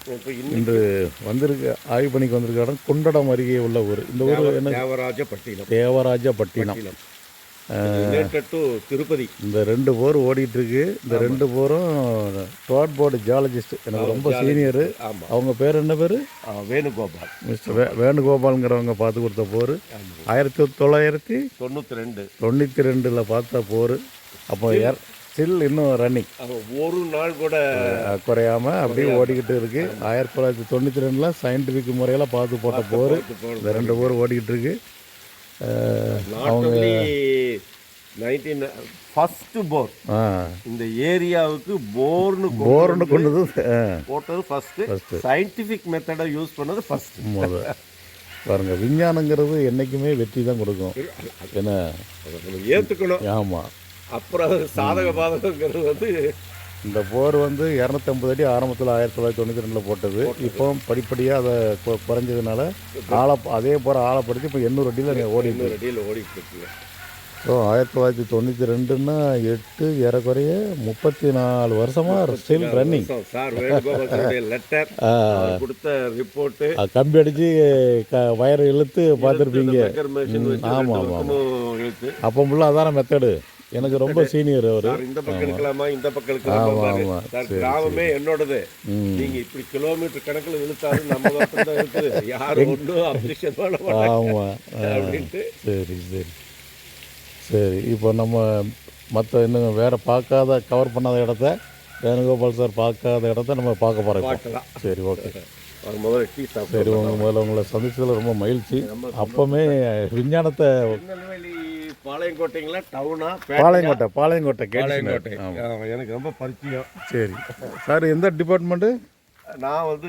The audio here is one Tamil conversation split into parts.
இப்போ இன்று வந்திருக்க ஆய்வு பணிக்கு வந்திருக்க இடம் குண்டடம் அருகே உள்ள ஊர். இந்த ஊர் என்ன? தேவராஜப்பட்டினம். திருப்பதி. இந்த 2 போர் ஓடிட்டுருக்கு. இந்த 2 போரும் ட்ராட் போர்டு ஜியாலஜிஸ்ட், எனக்கு ரொம்ப சீனியரு. அவங்க பேர் என்ன பேர்? வேணுகோபால். மிஸ்டர் வேணுகோபாலுங்கிறவங்க பார்த்து கொடுத்த போர் 1992 பார்த்த போர். அப்போ ஸ்டில் இன்னும் ரன்னிங், ஒரு நாள் கூட குறையாமல் அப்படியே ஓடிக்கிட்டு இருக்குது. 1992 சயின்டிஃபிக் முறையில் பார்த்து போட்ட போர். இந்த 2 போர் ஓடிக்கிட்டு இருக்கு. அவங்க ஃபர்ஸ்ட் போர் இந்த ஏரியாவுக்கு போர்னு கொண்டது போட்டது ஃபர்ஸ்ட். சயின்டிஃபிக் மெத்தடை யூஸ் பண்ணது ஃபர்ஸ்ட். பாருங்க, விஞ்ஞானங்கிறது என்றைக்குமே வெற்றி தான் கொடுக்கும். ஏன்னா ஏற்றுக்கணும். ஆமாம். அப்புறம் சாதக பாதகங்கிறது வந்து இந்த போர் வந்து 250 அடி ஆரம்பத்தில் 1992 போட்டது. இப்போ படிப்படியாக அதை குறைஞ்சதுனால அதே போல் ஆழப்படுத்தி இப்போ 800 அடியில் ஓடிட்டு இருக்கு. ஸோ 1992ன்னா 8 ஏறக்குறைய 34 வருஷமாக still running. Sir Venugopal letter கொடுத்த ரிப்போர்ட்டு கம்பி அடித்து வயரை இழுத்து பார்த்துருப்பீங்க. ஆமாம் ஆமாம். அப்போ ஃபுல்லாக அதான மெத்தடு. எனக்கு ரொம்ப சீனியர் அவர். இந்த பக்கம் இருக்கலாமா, இந்த பக்கம் இருக்கலாமா, கிராமமே என்னோடது. நீங்க இப்படி கிலோமீட்டர் கணக்கில் இழுத்தாலும் நம்ம தான் இருக்குது, யாரும் ஒன்றும் அப்ஜெக்ஷன் பண்ண மாட்டாங்க. ஆமாம் அப்படின்ட்டு. சரி சரி சரி. இப்போ நம்ம மற்ற இன்னும் வேறு பார்க்காத கவர் பண்ணாத இடத்த, வேணுகோபால் சார் பார்க்காத இடத்த நம்ம பார்க்க போகிறோம். சரி, ஓகே. சரி, உங்களை சந்திச்சதில் ரொம்ப மகிழ்ச்சி. அப்போவுமே விஞ்ஞானத்தை பாளையங்கோட்டை எனக்கு ரொம்ப பரிச்சயம். சரி சார், எந்த டிபார்ட்மெண்ட்டு? நான் வந்து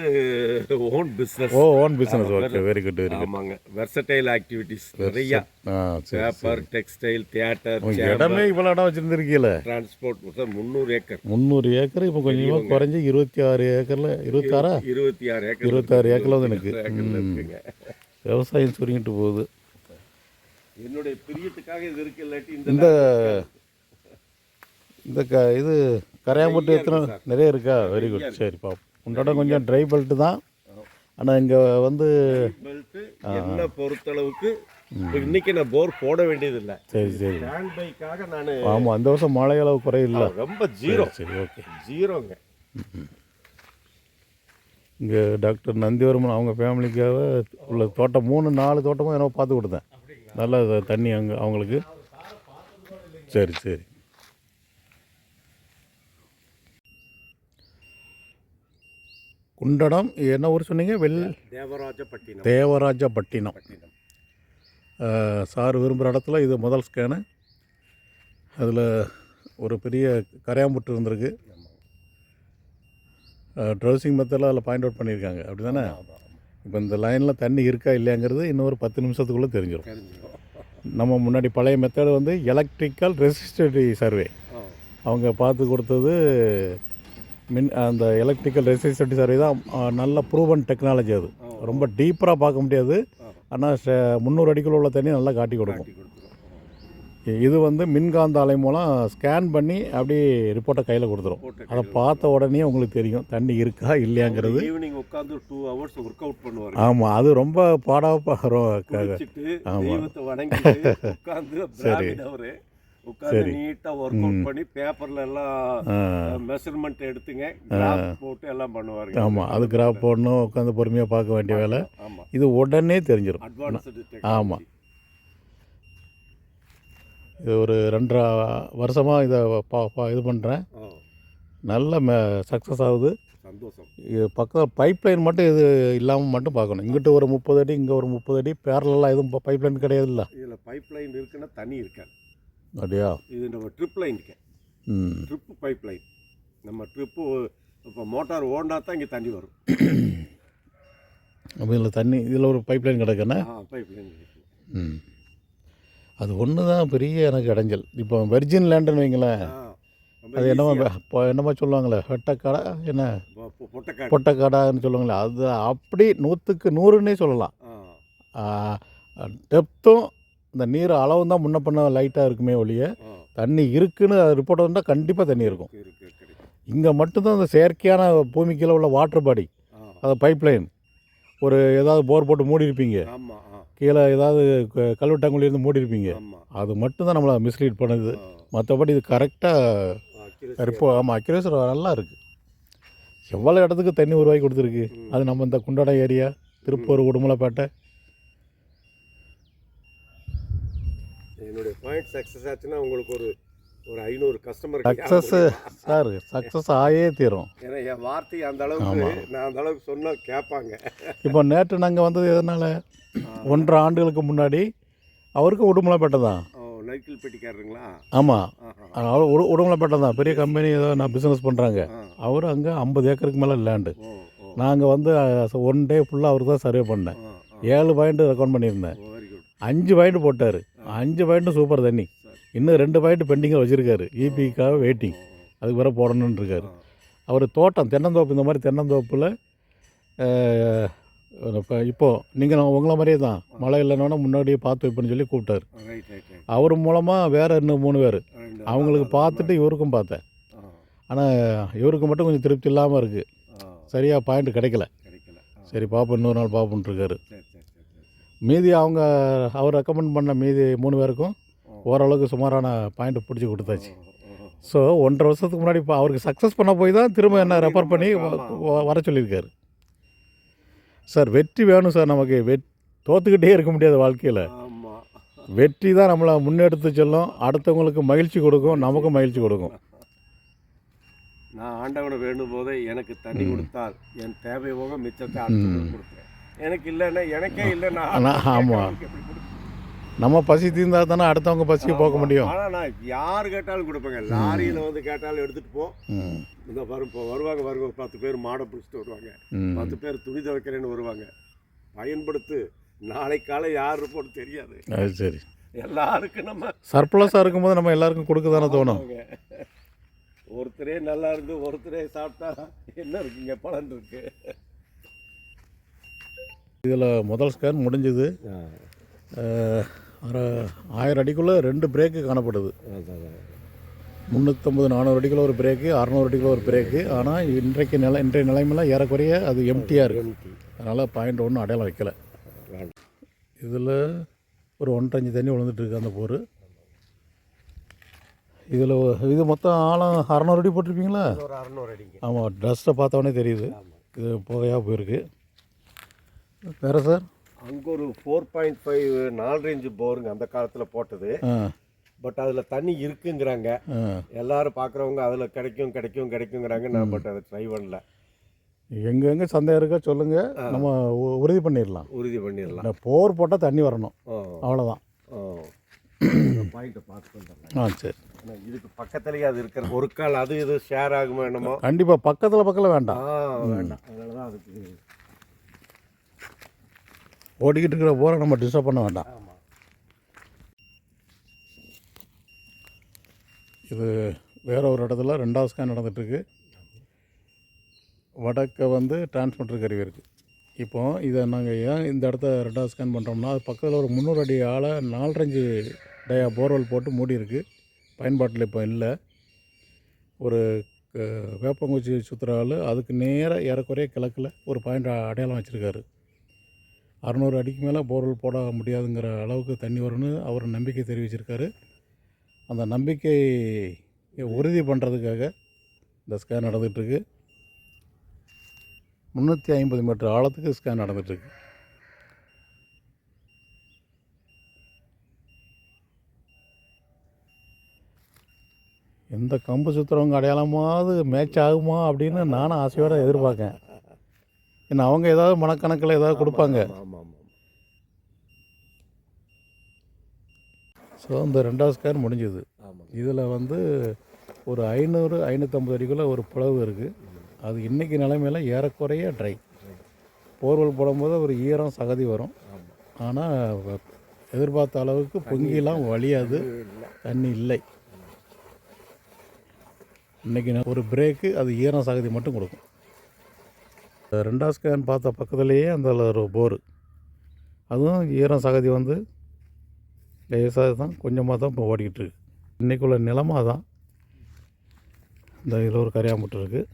own business. Okay, very good. ஆமாங்க, வெர்சடைல் ஆக்டிவிட்டீஸ் நிறையா. Paper, textile, theatre. இடமே இவ்வளோ இடம் வச்சுருந்துருக்கீங்கள. Transport 300 acre. 300 ஏக்கர் இப்போ கொஞ்சமாக குறைஞ்சி 26 ஏக்கரில் 26 ஏக்கரில் வந்து எனக்கு விவசாயம் சுருங்கிட்டு போகுது. என்னுடைய பிரியத்துக்காக இது இருக்கு. இல்லாட்டி இந்த இது கரையாம்பட்டு எத்தனை நிறைய இருக்கா? Very good. சரி, பாப்போம். உன்னோட கொஞ்சம் ட்ரை பெல்ட்டு தான். ஆனால் இங்கே வந்து என்ன பொறுத்தளவுக்கு இன்னைக்கு நான் போர் போட வேண்டியதில்லை. சரி சரி. ஸ்டாண்ட் பைக்காக நான். ஆமாம், அந்த வருஷம் மழை அளவு குறையில்லை, ரொம்ப ஜீரோ. சரி, ஓகே, ஜீரோங்க. இங்கே டாக்டர் நந்திவர்மன் அவங்க ஃபேமிலிக்காக உள்ள தோட்டம் 3-4 தோட்டமும் என்னவோ பார்த்து கொடுத்தேன். நல்லா தண்ணி அங்கே அவங்களுக்கு. சரி சரி. குண்டடம் என்ன ஊர் சொன்னீங்க? தேவராஜப்பட்டினம். சார் விரும்புகிற இடத்துல இது முதல் ஸ்கேனு. அதில் ஒரு பெரிய கரையாம்புட்டு இருந்திருக்கு. ட்ரௌசிங் மெத்தடில் அதில் பாயிண்ட் அவுட் பண்ணியிருக்காங்க, அப்படி தானே? இப்போ இந்த லைனில் தண்ணி இருக்கா இல்லையாங்கிறது இன்னொரு 10 நிமிஷத்துக்குள்ளே தெரிஞ்சிடும். நம்ம முன்னாடி பழைய மெத்தடு வந்து எலக்ட்ரிக்கல் ரெசிஸ்டிவிட்டி சர்வே. அவங்க பார்த்து கொடுத்தது அந்த எலக்ட்ரிக்கல் ரெசிஸ்டிவிட்டி சர்வே தான் நல்ல ப்ரூவன் டெக்னாலஜி. அது ரொம்ப டீப்பராக பார்க்க முடியாது, ஆனால் 300 அடிக்குள்ள உள்ள தண்ணி நல்லா காட்டி கொடுக்கும். இது வந்து மின்காந்த அலை மூலம் ஸ்கேன் பண்ணி அப்படியே ரிப்போர்ட்டை கையில் கொடுத்துரும். அதை பார்த்த உடனே உங்களுக்கு தெரியும் தண்ணி இருக்கா இல்லையாங்கிறது. உட்காந்து 2 hours ஒர்க் அவுட் பண்ணுவார். ஆமாம், அது ரொம்ப பாடாக. ஆமாம், சரி உட்காந்து நீட்டாக ஒர்க் அவுட் பண்ணி பேப்பரில் எல்லாம் மெஷர்மெண்ட் எடுத்துங்க, கிராஃப் போட்டு எல்லாம் பண்ணுவாங்க. ஆமாம், அது கிராஃப் போடணும், உட்காந்து பொறுமையாக பார்க்க வேண்டிய வேலை. இது உடனே தெரிஞ்சிடும். ஆமாம், இது ஒரு 2.5 வருஷமாக இதை இது பண்ணுறேன். நல்ல சக்ஸஸ் ஆகுது. சந்தோஷம். இது பக்கத்தில் பைப்லைன் மட்டும் இது இல்லாமல் மட்டும் பார்க்கணும். இங்கிட்ட ஒரு 30 அடி, இங்கே ஒரு 30 அடி பேரலாக எதுவும் பைப்லைன் கிடையாது. இல்லை, இதில் பைப்லைன் இருக்குன்னா தண்ணி இருக்காது. அப்படியா? இது நம்ம ட்ரிப் லைன் இருக்கு. Trip pipe line. நம்ம ட்ரிப்பு இப்போ மோட்டார் ஓடினா தான் இங்கே தண்ணி வரும். அப்போ இதில் தண்ணி, இதில் ஒரு பைப்லைன் கிடக்குண்ணே. பைப்லைன். அது ஒன்று தான் பெரிய எனக்கு இடைஞ்சல். இப்போ வெர்ஜின் லேண்டுன்னு வைங்களேன், அது என்னமோ சொல்லுவாங்களே, வெட்டக்காடா என்ன பொட்டக்காடான்னு சொல்லுவாங்களே, அது அப்படி 100க்கு 100ன்னே சொல்லலாம். டெப்த்தும் இந்த நீர் அளவும் தான் முன்ன பண்ண லைட்டாக இருக்குமே ஒழிய தண்ணி இருக்குன்னு ரிப்போர்ட் வந்தால் கண்டிப்பாக தண்ணி இருக்கும். இங்கே மட்டும்தான் இந்த செயற்கையான பூமிக்குள்ள உள்ள வாட்டர் பாடி அது பைப் லைன் ஒரு ஏதாவது போர் போட்டு மூடி இருப்பீங்க, ஆமாம். கீழே ஏதாவது கல்வெட்டாங்குழி இருந்து மூடி இருப்பீங்க, ஆமாம். அது மட்டும்தான் நம்மளை மிஸ்லீட் பண்ணுது. மற்றபடி இது கரெக்டாக ஆமாம் அக்யூரேசி நல்லா இருக்குது. எவ்வளோ இடத்துக்கு தண்ணி உருவாக்கி கொடுத்துருக்கு. அது நம்ம இந்த குண்டாடம் ஏரியா, திருப்பூர், உடுமலைப்பேட்டை. என்னுடைய பாயிண்ட் சக்ஸஸ் ஆச்சுன்னா உங்களுக்கு ஒரு 500 கஸ்டமர் சக்ஸஸ் ஆயே தீரும். ஏன்னா என் வார்த்தை அந்த அளவுக்கு நான் அந்த அளவுக்கு சொன்னால் கேட்பாங்க. இப்போ நேற்று நாங்கள் வந்தது எதனால் 1.5 ஆண்டுகளுக்கு முன்னாடி அவருக்கும் உடுமலைப்பேட்டை தான். நைக்கிள் பெட்டிக்காரருங்களா? ஆமாம், உடுமலைப்பேட்டை தான். பெரிய கம்பெனி ஏதோ நான் பிஸ்னஸ் பண்ணுறாங்க. அவர் அங்கே 50 ஏக்கருக்கு மேலே லேண்டு. நாங்கள் வந்து 1 டே ஃபுல்லாக அவருக்கு தான் சர்வே பண்ணேன். 7 பாயிண்ட் ரெக்கமெண்ட் பண்ணியிருந்தேன். 5 பாயிண்ட் போட்டார். 5 பாயிண்ட்டும் சூப்பர் தண்ணி. இன்னும் 2 பாயிண்ட் பெண்டிங்கில் வச்சுருக்காரு. இபிக்காக வெயிட்டிங், அதுக்கு வேறு போடணுன்னு இருக்கார். அவர் தோட்டம் தென்னந்தோப்பு, இந்த மாதிரி தென்னந்தோப்பில் இப்போது நீங்கள் உங்களை மாதிரியே தான் மழை இல்லைன்னா முன்னாடியே பார்த்து வைப்பேன்னு சொல்லி கூப்பிட்டார். அவர் மூலமாக வேறு இன்னும் 3 பேர் அவங்களுக்கு பார்த்துட்டு இவருக்கும் பார்த்தேன். ஆனால் இவருக்கு மட்டும் கொஞ்சம் திருப்தி இல்லாமல் இருக்குது. சரியாக பாயிண்ட் கிடைக்கல. சரி பார்ப்போம், இன்னொரு நாள் பார்ப்போன்ட்டுருக்காரு. மீதி அவர் ரெக்கமெண்ட் பண்ண மீதி 3 பேருக்கும் ஓரளவுக்கு சுமாரான பாயிண்ட் பிடிச்சி கொடுத்தாச்சு. ஸோ 1.5 வருஷத்துக்கு முன்னாடி இப்போ அவருக்கு சக்ஸஸ் பண்ண போய் தான் திரும்ப என்ன ரெஃபர் பண்ணி வர சொல்லியிருக்காரு. சார் வெற்றி வேணும் சார். நமக்கு தோற்றுக்கிட்டே இருக்க முடியாது வாழ்க்கையில். வெற்றி தான் நம்மளை முன்னெடுத்து செல்லும், அடுத்தவங்களுக்கு மகிழ்ச்சி கொடுக்கும், நமக்கும் மகிழ்ச்சி கொடுக்கும். நான் ஆண்டவனை வேணும் போதே எனக்கு தண்ணி கொடுத்தால் என் தேவை போக மிச்சத்தை அடுத்தவங்களுக்கு கொடுப்பேன். எனக்கு இல்லைன்னா எனக்கே இல்லைன்னா ஆமாம், நம்ம பசி தீர்ந்தா தானே அடுத்தவங்க பசியை போக்க முடியும். ஆனால் நான் யார் கேட்டாலும் கொடுப்பேங்க. லாரியில் வந்து கேட்டாலும் எடுத்துகிட்டு போ. இந்த இப்போ வருவாங்க 10 பேர் மாடை பிடிச்சிட்டு வருவாங்க, 10 பேர் துணி துவைக்கிறேன்னு வருவாங்க. பயன்படுத்து, நாளை காலை யார் போட்டு தெரியாது. அது சரி, எல்லாருக்கும் நம்ம சர்ப்ளஸாக இருக்கும்போது நம்ம எல்லாருக்கும் கொடுக்க தானே தோணும். ஒருத்தரே நல்லா இருந்து ஒருத்தரே சாப்பிட்டா என்ன இருக்குங்க, பலன் இருக்கு. இதில் முதல் ஸ்கேன் முடிஞ்சது. 1000 அடிக்குள்ளே 2 பிரேக்கு காணப்படுது. 350-400 அடிக்குள்ள ஒரு பிரேக்கு, 600 அடிக்குள்ள ஒரு பிரேக்கு. ஆனால் இன்றைய நிலைமையில் ஏறக்குறைய அது எம்டியாக இருக்குது. அதனால் பாயிண்ட் ஒன்றும் அடையாளம் வைக்கலை. இதில் ஒரு 1.5 இன்ச் தண்ணி விழுந்துட்டுருக்கு அந்த போர். இதில் இது மொத்தம் ஆழம் 600 அடி போட்டிருப்பீங்களா? 600 அடிங்க. ஆமாம், டஸ்ட்டை பார்த்தோன்னே தெரியுது. இது புகையாக போயிருக்கு. வேறு சார் அங்கே ஒரு 4.5 4 இன்ச் போருங்க அந்த காலத்தில் போட்டது. பட் அதில் தண்ணி இருக்குங்கிறாங்க எல்லாரும் பார்க்குறவங்க. அதில் கிடைக்குங்கிறாங்க. நான் பட் அதை ட்ரை பண்ணல. எங்கெங்கே சந்தேகம் இருக்கா சொல்லுங்கள், நம்ம உறுதி பண்ணிடலாம். போர் போட்டால் தண்ணி வரணும், அவ்வளோதான். பாயிண்ட்டை பார்த்து வந்துடலாம். சரி. இதுக்கு பக்கத்துலேயே அது இருக்கிற ஒரு கால் அது இது ஷேர் ஆகுமா என்னமோ. கண்டிப்பாக பக்கத்தில் வேண்டாம். வேண்டாம். அதனால தான் அதுக்கு ஓடிக்கிட்டு இருக்கிற போரை நம்ம டிஸ்டர்ப் பண்ண வேண்டாம். இது வேறு ஒரு இடத்துல 2வது ஸ்கேன் நடந்துகிட்ருக்கு. வடக்க வந்து டிரான்ஸ்மிட்டர் கருவி இருக்குது. இப்போது இதை நாங்கள் ஏன் இந்த இடத்த 2வது ஸ்கேன் பண்ணுறோம்னா, அது பக்கத்தில் ஒரு 300 அடி ஆழ 4.5 இன்ச் டயா போர்வெல் போட்டு மூடி இருக்குது. பயன்பாட்டில் இப்போ இல்லை. ஒரு வேப்பங்குச்சி சுற்றுற ஆள் அதுக்கு நேராக ஏறக்குறைய கிழக்கில் ஒரு பாயிண்ட் அடையாளம் வச்சுருக்காரு. 600 அடிக்கு மேலே போர்வெல் போட முடியாதுங்கிற அளவுக்கு தண்ணி வரும்னு அவர் நம்பிக்கை தெரிவிச்சிருக்காரு. அந்த நம்பிக்கை உறுதி பண்ணுறதுக்காக இந்த ஸ்கேன் நடந்துகிட்ருக்கு. 350 மீட்டர் ஆழத்துக்கு ஸ்கேன் நடந்துகிட்ருக்கு. எந்த கம்பு சுற்றுறவங்க அடையாளமாவது மேட்ச் ஆகுமா அப்படின்னு நானும் ஆசையோடு எதிர்பார்க்கேன். ஏன்னா அவங்க ஏதாவது மனக்கணக்கில் ஏதாவது கொடுப்பாங்க. ஸோ இந்த 2வது ஸ்கேன் முடிஞ்சுது. இதில் வந்து ஒரு 500-550 அடிக்குள்ளே ஒரு பிளவு இருக்குது. அது இன்றைக்கி நிலைமையில் ஏறக்குறைய ட்ரை. போர்வெல் போடும்போது ஒரு ஈரம் சகதி வரும். ஆனால் எதிர்பார்த்த அளவுக்கு பொங்கிலாம் வழியாது, தண்ணி இல்லை. இன்றைக்கி ஒரு பிரேக்கு அது ஈரம் சகதி மட்டும் கொடுக்கும். 2வது ஸ்கேன் பார்த்த பக்கத்துலேயே அந்த ஒரு போரு, அதுவும் ஈரம் சகதி வந்து லேசாக தான் கொஞ்சமாக தான் இப்போ ஓடிக்கிட்டு இருக்கு. இன்றைக்குள்ள நிலமாக தான் இந்த இதில் ஒரு கரையாம்பட்டு இருக்குது.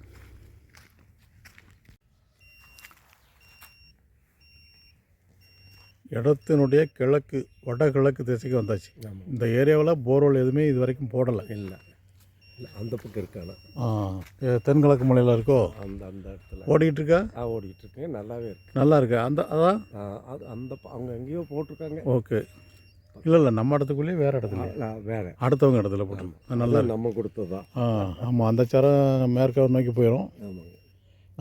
இடத்தினுடைய கிழக்கு வடகிழக்கு திசைக்கு வந்தாச்சு. ஆமாம். இந்த ஏரியாவில் போர்வெல் எதுவுமே இது வரைக்கும் போடலை. இல்லை அந்த பக்கம் இருக்கானா தென்கிழக்கு மலையில் இருக்கோ அந்த அந்த இடத்துல ஓடிக்கிட்டு இருக்கா? ஓடிக்கிட்டு இருக்கேன். நல்லாவே இருக்கு. நல்லா இருக்கு. அதான் அது அந்த அவங்க எங்கேயோ போட்டிருக்காங்க. ஓகே. இல்லை நம்ம இடத்துக்குள்ளேயே வேறு இடத்துல வேறு அடுத்தவங்க இடத்துல போட்டு நல்லா நம்ம கொடுத்ததா. ஆமாம், அந்த சரம் மேற்க நோக்கி போயிடும். ஆமாங்க.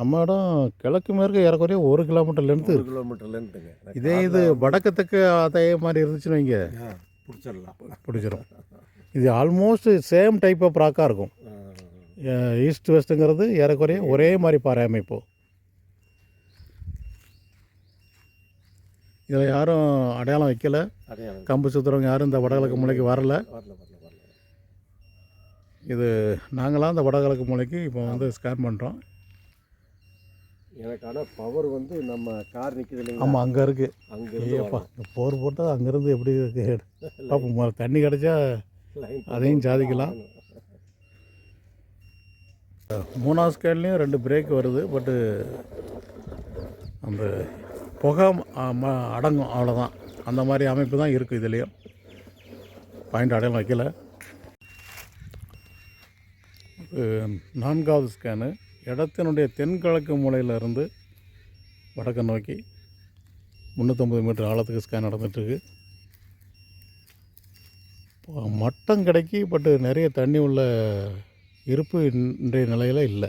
நம்ம இடம் கிழக்கு மேற்கு ஏறக்குறைய 1 கிலோமீட்டர் லென்த்து. 1 கிலோமீட்டர்லேருந்துங்க. இதே இது வடக்கத்துக்கு அதே மாதிரி இருந்துச்சுன்னு வைங்க பிடிச்சிடலாம். பிடிச்சிரும். இது ஆல்மோஸ்ட் சேம் டைப் ஆஃப் ராக்காக இருக்கும். ஈஸ்ட் வெஸ்ட்டுங்கிறது ஏறக்குறைய ஒரே மாதிரி பாறை அமைப்பு. இதில் யாரும் அடையாளம் வைக்கலை. கம்பு சுற்றுறவங்க யாரும் இந்த வடகிழக்கு மூலைக்கு வரல. இது நாங்களாம் இந்த வடகிழக்கு மூலைக்கு இப்போ வந்து ஸ்கேன் பண்ணுறோம். எனக்கான பவர் வந்து நம்ம கார் நிற்கிது இல்லைங்க. ஆமாம், அங்கே இருக்குது. அங்கே ஐயப்பா, இந்த போர் போட்டால் அங்கேருந்து எப்படி இருக்குது பார்ப்போம். தண்ணி கிடச்சா அதையும் சாதிக்கலாம். 3ஆவது ஸ்கேன்லேயும் 2 பிரேக் வருது. பட்டு அந்த புகை அடங்கும், அவ்வளோதான். அந்த மாதிரி அமைப்பு தான் இருக்குது இதுலேயும். பாயிண்ட் அடையாளம் வைக்கல. 4ஆவது ஸ்கேனு இடத்தினுடைய தென்கிழக்கு மூலையிலிருந்து வடக்கு நோக்கி 350 மீட்டர் ஆழத்துக்கு ஸ்கேன் நடந்துகிட்ருக்கு. மட்டம் கிடைக்கி, பட்டு நிறைய தண்ணி உள்ள இருப்பு இன்றைய நிலையில் இல்லை.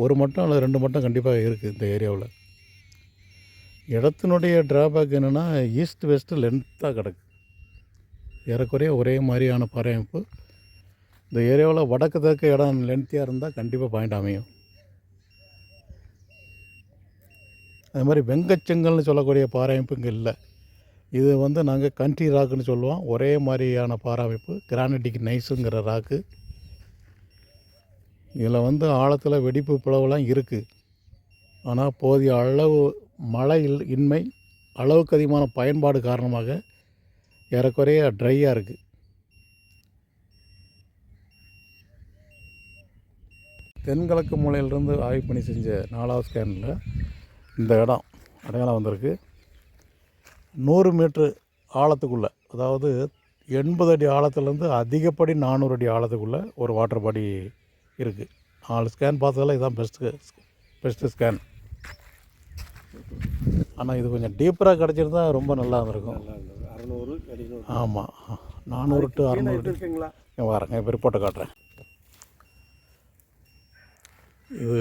ஒரு மட்டம் அல்லது 2 மட்டம் கண்டிப்பாக இருக்குது இந்த ஏரியாவில். இடத்தினுடைய ட்ராபேக் என்னென்னா ஈஸ்ட் வெஸ்ட்டு லென்த்தாக கிடக்கு. ஏறக்குறைய ஒரே மாதிரியான பாறை அமைப்பு. இந்த ஏரியாவில் வடக்கு தெற்கு இடம் லென்த்தியாக இருந்தால் கண்டிப்பாக பாயிண்ட் அமையும். அது மாதிரி வெங்கச்செங்கல்னு சொல்லக்கூடிய பாறை அமைப்பு இங்கே இல்லை. இது வந்து நாங்கள் கண்ட்ரி ராக்குன்னு சொல்லுவோம். ஒரே மாதிரியான பாறை அமைப்பு. கிரானைட்டிக் நைஸுங்கிற ராக்கு. இதில் வந்து ஆழத்தில் வெடிப்பு பிளவுலாம் இருக்குது. ஆனால் போதிய அளவு மழை இன்மை, அளவுக்கு அதிகமான பயன்பாடு காரணமாக ஏறக்குறைய ட்ரையாக இருக்குது. தென்கிழக்கு மூலையிலிருந்து ஆய்வு பண்ணி செஞ்ச 4ஆவது ஸ்கேனில் இந்த இடம் அடையாளம் வந்திருக்கு. 100 மீட்ரு ஆழத்துக்குள்ளே, அதாவது 80 அடி ஆழத்துலேருந்து அதிகப்படி 400 அடி ஆழத்துக்குள்ளே ஒரு வாட்டர் பாடி இருக்குது. 4 ஸ்கேன் பார்த்ததில் இதுதான் பெஸ்ட்டு ஸ்கேன். ஆனால் இது கொஞ்சம் டீப்பராக கிடச்சிருந்தா ரொம்ப நல்லா இருந்திருக்கும். 600 அடி. ஆமாம், 400 to 600 இருக்குங்களா? வரேங்க, இப்போ ரிப்போர்ட்டை காட்டுறேன். இது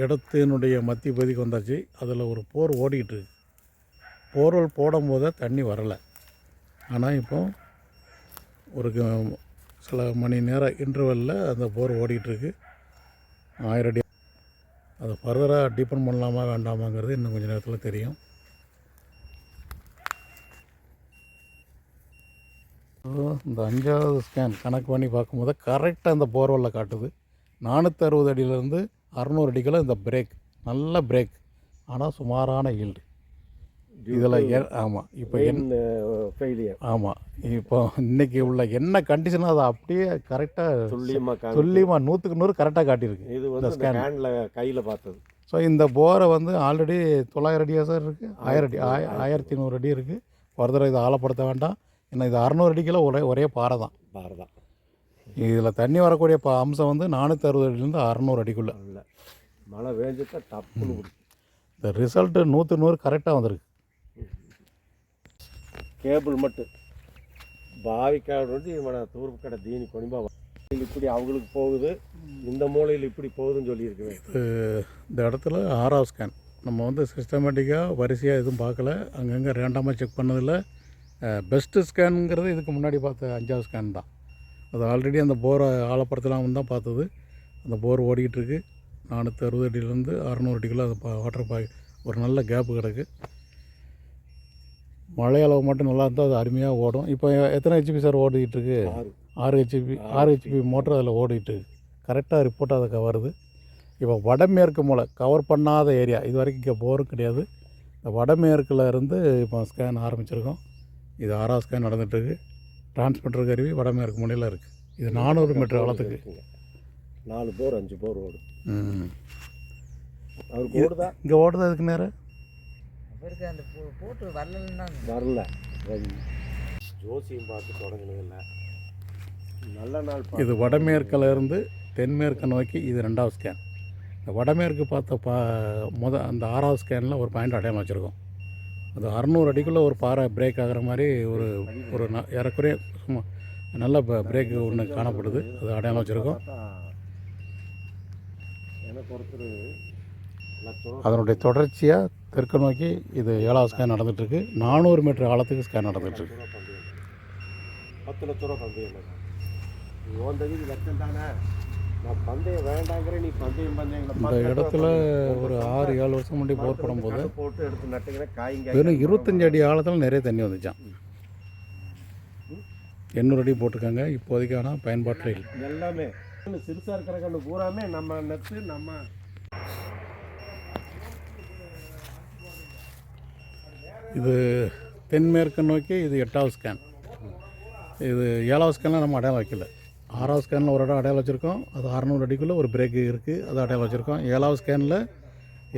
இடத்தினுடைய மத்திய பகுதிக்கு வந்தாச்சு. அதில் ஒரு போர் ஓடிக்கிட்டு இருக்கு. போர்வெல் போடும் போதே தண்ணி வரலை. ஆனால் இப்போ ஒரு சில மணி நேரம் இன்டர்வெல்லில் அந்த போர் ஓடிக்கிட்டுருக்கு. 1000 அடி. அதை ஃபர்தராக டீப்பன் பண்ணலாமா வேண்டாமாங்கிறது இன்னும் கொஞ்சம் நேரத்தில் தெரியும். இந்த 5ஆவது ஸ்கேன் கணக்கு பண்ணி பார்க்கும்போது கரெக்டாக அந்த போர்வெல்லில் காட்டுது. 460 அடியிலேருந்து 600 அடிக்குள்ள இந்த பிரேக், நல்ல பிரேக். ஆனால் சுமாரான ஈல்டு இதில். ஆமாம், இப்போ ஃபெயிலியர். ஆமாம், இப்போ இன்றைக்கி உள்ள என்ன கண்டிஷனோ அதை அப்படியே கரெக்டாக துல்லியமாக 100க்கு 100 கரெக்டாக காட்டியிருக்கு. இது வந்து ஸ்கேனில் கையில் பார்த்தது. ஸோ இந்த போரை வந்து ஆல்ரெடி 900 அடியாக சார் இருக்குது. 1000 அடி 1100 அடி இருக்குது. ஃபர்தராக இதை ஆழப்படுத்த வேண்டாம். ஏன்னா இது 600 அடிக்குள்ள ஒரே பாறை தான். இதில் தண்ணி வரக்கூடிய அம்சம் வந்து 460 அடியிலேருந்து 600 அடிக்குள்ளே. மழை வேஞ்சிட்டா டப்புன்னு இந்த ரிசல்ட்டு 100க்கு 100 கரெக்டாக வந்திருக்கு. கேபிள் மட்டும் பாவிக்காடு வந்து இவனை தூர்ப்பு கடை தீனி கொனிபா இப்படி அவங்களுக்கு போகுது, இந்த மூலையில் இப்படி போகுதுன்னு சொல்லியிருக்குவேன். இது இந்த இடத்துல 6ஆவது ஸ்கேன். நம்ம வந்து சிஸ்டமேட்டிக்காக வரிசையாக எதுவும் பார்க்கல. அங்கங்கே ரேண்டமாக செக் பண்ணதில் பெஸ்ட்டு ஸ்கேனுங்கிறது இதுக்கு முன்னாடி பார்த்த 5ஆவது ஸ்கேன் தான். அது ஆல்ரெடி அந்த போரை ஆழப்படுத்தலாம் தான் பார்த்தது. அந்த போர் ஓடிக்கிட்டுருக்கு. 460 அடியிலேருந்து 600 அடிக்குள்ளே அது வாட்டர் ஒரு நல்ல கேப்பு கிடக்கு. மழை அளவு மட்டும் நல்லா இருந்தால் அது அருமையாக ஓடும். இப்போ எத்தனை ஹெச்பி சார் ஓடிக்கிட்டுருக்கு? 6 ஹெச்பி மோட்டர் அதில் ஓடிட்டுருக்கு. கரெக்டாக ரிப்போர்ட் அதை வருது. இப்போ வடமேற்கு மூலை கவர் பண்ணாத ஏரியா, இது வரைக்கும் இங்கே போரும் கிடையாது. இந்த வடமேற்கில் இருந்து இப்போ ஸ்கேன் ஆரம்பிச்சிருக்கோம். இது 6ஆவது ஸ்கேன் நடந்துகிட்ருக்கு. டிரான்ஸ்மிட்டர் கருவி வடமேற்கு மூலையில் இருக்குது. இது 400 மீட்டர் ஆழத்துக்கு 4 போர் 5 போர் ஓடும். அவருக்கு ஓடுதா? இங்கே ஓடுதா? அதுக்கு நேரம் இவருக்கு அந்த போட்டு வரலன்னா வரல. ஜோசியம் பார்த்து தொடங்கினதில்லை. நல்ல நாள் இது வடமேற்கில் இருந்து தென்மேற்கு நோக்கி இது 2வது ஸ்கேன். இந்த வடமேற்கு பார்த்த அந்த 6வது ஸ்கேனில் ஒரு பாயிண்ட் அடையாளம் வச்சுருக்கோம். அது 600 அடிக்குள்ளே ஒரு பாறை பிரேக் ஆகிற மாதிரி ஒரு ஏறக்குறைய சும்மா நல்ல பிரேக் ஒன்று காணப்படுது. அது அடையாளம் வச்சுருக்கோம். எனக்கு ஒருத்தர் அதனுடைய தொடர்ச்சியாக தெற்கு நோக்கி இது 7வது ஸ்கேன் நடந்துகிட்ருக்கு. 400 மீட்டர் ஆழத்துக்கு ஸ்கேன் நடந்துகிட்ருக்கு. 10 லட்ச ரூபா பந்தயம் இல்லை. நீ ஓந்தது லட்சம் தானே, நான் பந்தயம் வேண்டாங்கிற, நீ பந்தயம் இந்த இடத்துல ஒரு 6-7 வருஷம் முன்னாடி போர் போடும்போது போட்டு எடுத்து நட்டுக்கிற காய்ங்க வெறும் 25 அடி ஆழத்தில் நிறைய தண்ணி வந்துச்சான். 800 அடி போட்டிருக்காங்க இப்போதைக்கு. ஆனால் பயன்பாட்டில் இல்லை. எல்லாமே சிறுசாக இருக்கிற கண்டு பூராமே நம்ம நட்டு நம்ம இது தென்மேற்கு நோக்கி இது 8வது ஸ்கேன். இது 7வது ஸ்கேனில் நம்ம அடையாளம் வைக்கல. 6வது ஸ்கேனில் ஒரு இடம் அடையாளம் வச்சுருக்கோம். அது 600 அடிக்குள்ளே ஒரு பிரேக் இருக்குது, அது அடையாளம் வச்சுருக்கோம். 7வது ஸ்கேனில்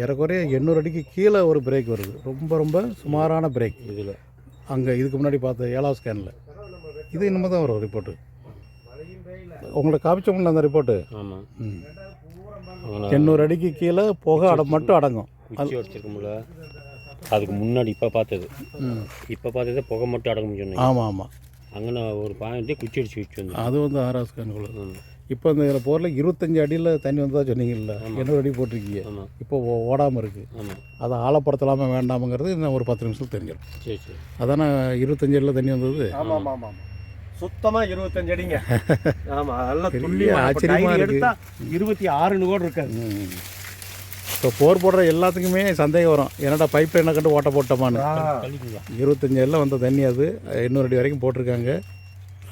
ஏறக்குறைய 800 அடிக்கு கீழே ஒரு பிரேக் வருது. ரொம்ப சுமாரான பிரேக் இதில். அங்கே இதுக்கு முன்னாடி பார்த்த 7வது ஸ்கேனில் இது இனிமேல் தான் வரும் ரிப்போர்ட்டு. உங்களை காமிச்சோம்ல அந்த ரிப்போர்ட்டு. ஆமாம். 800 அடிக்கு கீழே புகை மட்டும் அடங்கும். குச்சி அடிச்சிருக்கும்ல அதுக்கு முன்னாடி இப்போ பார்த்தது புகை மட்டும் அடங்க முடியும். ஆமாம். அங்கே நான் ஒரு பாயிண்ட்டு குச்சி அடிச்சு வச்சு அது 6வது ஸ்கேனுக்குள்ள. இப்போ இந்த போரில் 25 அடியில் தண்ணி வந்ததா சொன்னீங்கல்ல, 800 அடி போட்டிருக்கீங்க. இப்போ ஓடாமல் இருக்குது. அதை ஆழப்படுத்தலாமா வேண்டாமுங்கிறது இன்னும் ஒரு 10 நிமிஷம் தெரிஞ்சிடும். சரி. அதானே 25 அடியில் தண்ணி வந்தது. ஆமாம். சுத்தமாக 25 அடிங்க. ஆமாம், அதெல்லாம் பெரிய ஆச்சரியமாக இருக்குது. 26 கூட இருக்காது. இப்போ போர் போடுற எல்லாத்துக்குமே சந்தேகம் வரும், என்னடா பைப் லைனை கண்டு ஓட்ட போட்டோமான்னு. 25 அடியில் வந்த தண்ணி அது 800 அடி வரைக்கும் போட்டிருக்காங்க.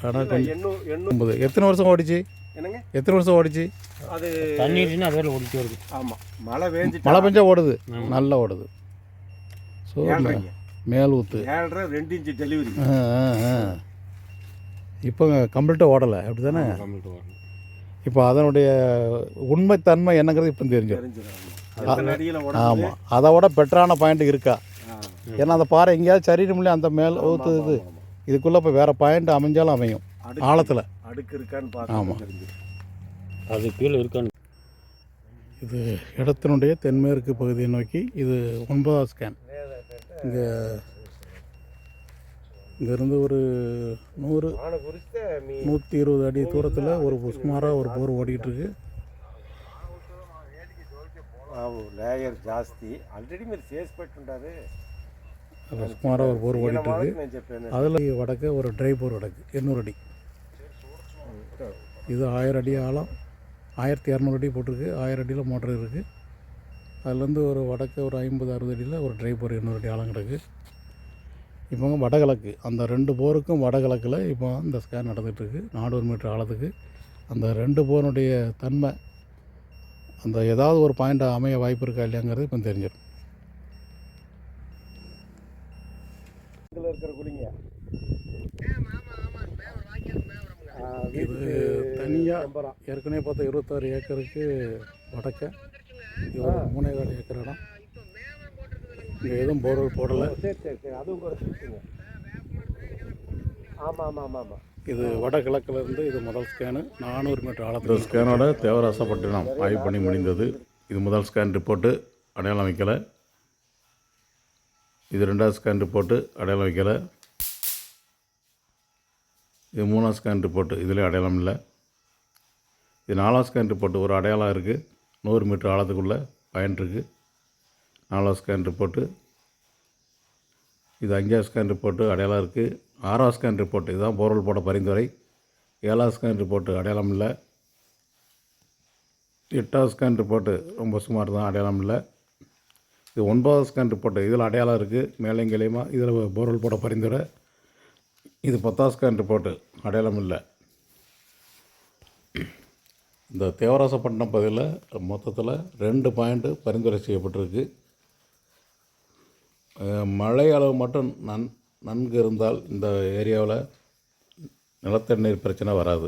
ஆனால் கொஞ்சம் எத்தனை வருஷம் ஓடிச்சு? என்னங்க, எத்தனை வருஷம் ஓடிச்சு? அது தண்ணி அதில் ஓடிட்டு வருது. ஆமாம், மழை பெஞ்சா ஓடுது, நல்லா ஓடுது. ஸோ மேல் ஊற்று 7.5 2 இன்ச்சு டெலிவரி. இப்போ கம்ப்ளீட்டாக ஓடலை, அப்படி தானே? இப்போ அதனுடைய உண்மைத்தன்மை என்னங்கிறது இப்போ தெரிஞ்சிடும். ஆமாம், அதை விட பெட்டரான பாயிண்ட் இருக்கா? ஏன்னா அந்த பாறை எங்கேயாவது சரியிடும்ல, அந்த மேல் ஊற்றுது. இதுக்குள்ளே இப்போ வேறு பாயிண்ட் அமைஞ்சாலும் அமையும் ஆழத்தில். அடுக்கு இருக்கான்னு பார்த்து. ஆமாம், அது கீழே இருக்கான்னு. இது இடத்தினுடைய தென்மேற்கு பகுதியை நோக்கி இது 9வது ஸ்கேன். இங்கேருந்து ஒரு 100-120 அடி தூரத்தில் ஒரு சுமாராக ஒரு போர் ஓடிக்கிட்டு இருக்கு. லேயர் ஜாஸ்தி ஆல்ரெடி మీరు చేసి పెట్టుంటారు. அதில் சுமாராக ஒரு போர் ஓடிட்டு இருக்கு. அதில் வடக்கு ஒரு ட்ரை போர் வடக்கு 800 அடி. இது 1000 அடி ஆழம், 1200 அடி போட்டிருக்கு. 1000 அடியில் மோட்டர் இருக்குது. அதுலேருந்து ஒரு வடக்கு ஒரு 50-60 அடியில் ஒரு ட்ரை போர் 800 அடி ஆழம் கிடக்கு. இப்போ வடகிழக்கு அந்த 2 போருக்கும் வடகிழக்கில் இப்போ இந்த ஸ்கேன் நடந்துகிட்ருக்கு 400 மீட்டர் ஆழத்துக்கு. அந்த 2 போருடைய தன்மை, அந்த ஏதாவது ஒரு பாயிண்ட் அமைய வாய்ப்பு இருக்கா இல்லையாங்கிறது இப்போ தெரிஞ்சிடும். இருக்கிற குழிங்க இது தனியாக ஏற்கனவே பார்த்தா 26 ஏக்கருக்கு வடக்க இது ஒரு 3.25 ஏக்கர் இடம். இங்கே எதுவும் போர்வெல் போடலை. சரி, அதுவும் குறைச்சிருக்குங்க. ஆமாம். இது வடகிழக்கில் இருந்து இது முதல் ஸ்கேனு 400 மீட்டர் ஆழத்தில். ஸ்கேனோட தேவராசப்பட்டினம் ஆய்வு பண்ணி முடிந்தது. இது முதல் ஸ்கேன் ரிப்போர்ட்டு, அடையாளம் வைக்கலை. இது 2வது ஸ்கேன் ரிப்போர்ட்டு, அடையாளம் வைக்கலை. இது 3வது ஸ்கேன் ரிப்போர்ட்டு, இதில் அடையாளம் இல்லை. இது 4வது ஸ்கேன் ரிப்போர்ட்டு, ஒரு அடையாளம் இருக்குது. 100 மீட்டர் ஆழத்துக்குள்ளே பாயிண்ட் இருக்குது. 4வது ஸ்கேன் ரிப்போர்ட்டு. இது 5வது ஸ்கேன் ரிப்போர்ட்டு, அடையாளம் இருக்குது. 6வது ஸ்கேன் ரிப்போர்ட்டு, இதுதான் போர்வெல் போட பரிந்துரை. 7வது ஸ்கேன் ரிப்போர்ட்டு, அடையாளம் இல்லை. 8வது ஸ்கேன் ரிப்போர்ட்டு ரொம்ப சுமார் தான், அடையாளம் இல்லை. இது 9வது ஸ்கேன் ரிப்போர்ட்டு, இதில் அடையாளம் இருக்குது. மேலேங்கலையுமா இதில் போர்வெல் போட பரிந்துரை. இது 10வது ஸ்கேன் ரிப்போர்ட்டு, அடையாளம் இல்லை. இந்த தேவராசப்பட்டினம் பகுதியில் மொத்தத்தில் 2 பாயிண்ட்டு பரிந்துரை செய்யப்பட்டிருக்கு. மழை அளவு மட்டும் நன்கு இருந்தால் இந்த ஏரியாவில் நிலத்தடி நீர் பிரச்சனை வராது.